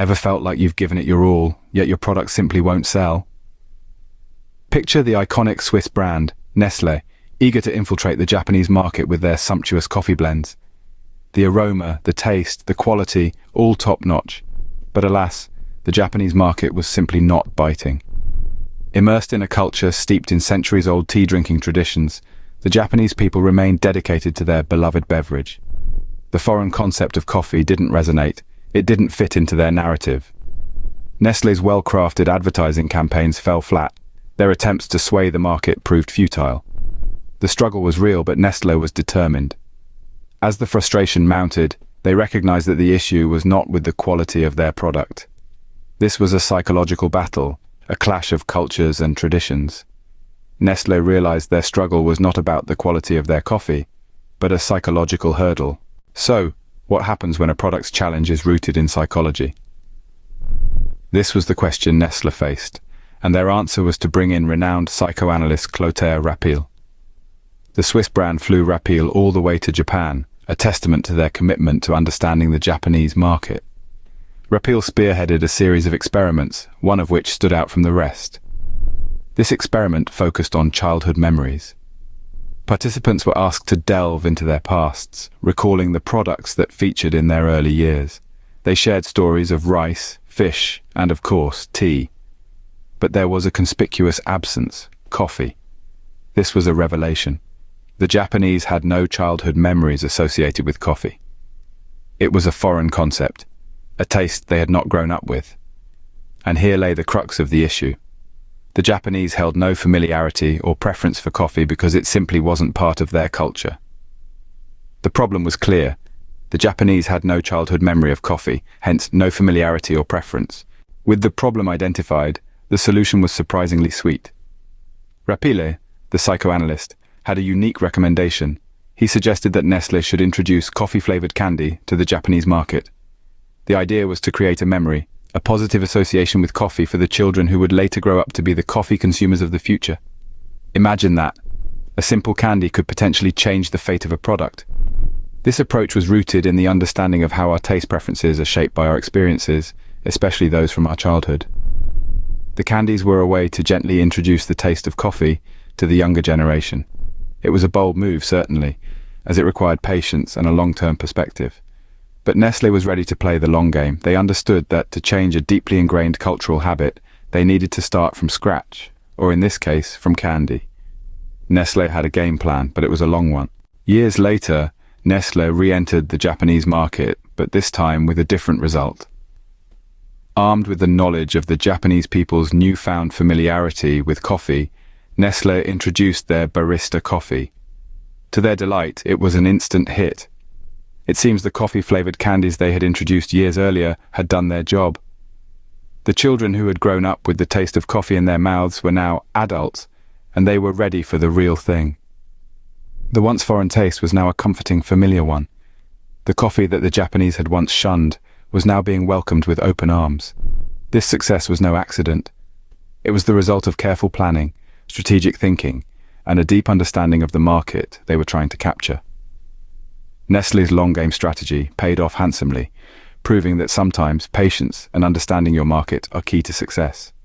Ever felt like you've given it your all, yet your product simply won't sell? Picture the iconic Swiss brand, Nestle, eager to infiltrate the Japanese market with their sumptuous coffee blends. The aroma, the taste, the quality, all top-notch. But alas, the Japanese market was simply not biting. Immersed in a culture steeped in centuries-old tea-drinking traditions, the Japanese people remained dedicated to their beloved beverage. The foreign concept of coffee didn't resonate. It didn't fit into their narrative. Nestle's well-crafted advertising campaigns fell flat. Their attempts to sway the market proved futile. The struggle was real, but Nestle was determined. As the frustration mounted, they recognized that the issue was not with the quality of their product. This was a psychological battle, a clash of cultures and traditions. Nestle realized their struggle was not about the quality of their coffee, but a psychological hurdle. So, what happens when a product's challenge is rooted in psychology? This was the question Nestle faced, and their answer was to bring in renowned psychoanalyst Clotaire Raphael. The Swiss brand flew Raphael all the way to Japan, a testament to their commitment to understanding the Japanese market. Raphael spearheaded a series of experiments, one of which stood out from the rest. This experiment focused on childhood memories. Participants were asked to delve into their pasts, recalling the products that featured in their early years. They shared stories of rice, fish, and of course, tea. But there was a conspicuous absence: coffee. This was a revelation. The Japanese had no childhood memories associated with coffee. It was a foreign concept, a taste they had not grown up with. And here lay the crux of the issue. The Japanese held no familiarity or preference for coffee because it simply wasn't part of their culture. The problem was clear. The Japanese had no childhood memory of coffee, hence no familiarity or preference. With the problem identified, the solution was surprisingly sweet. Raphael, the psychoanalyst, had a unique recommendation. He suggested that Nestle should introduce coffee-flavored candy to the Japanese market. The idea was to create a memory, a positive association with coffee for the children who would later grow up to be the coffee consumers of the future. Imagine that. A simple candy could potentially change the fate of a product. This approach was rooted in the understanding of how our taste preferences are shaped by our experiences, especially those from our childhood. The candies were a way to gently introduce the taste of coffee to the younger generation. It was a bold move, certainly, as it required patience and a long-term perspective. But Nestle was ready to play the long game. They understood that to change a deeply ingrained cultural habit, they needed to start from scratch, or in this case, from candy. Nestle had a game plan, but it was a long one. Years later, Nestle re-entered the Japanese market, but this time with a different result. Armed with the knowledge of the Japanese people's newfound familiarity with coffee, Nestle introduced their barista coffee. To their delight, it was an instant hit. It seems the coffee-flavored candies they had introduced years earlier had done their job. The children who had grown up with the taste of coffee in their mouths were now adults, and they were ready for the real thing. The once foreign taste was now a comforting, familiar one. The coffee that the Japanese had once shunned was now being welcomed with open arms. This success was no accident. It was the result of careful planning, strategic thinking, and a deep understanding of the market they were trying to capture. Nestle's long-game strategy paid off handsomely, proving that sometimes patience and understanding your market are key to success.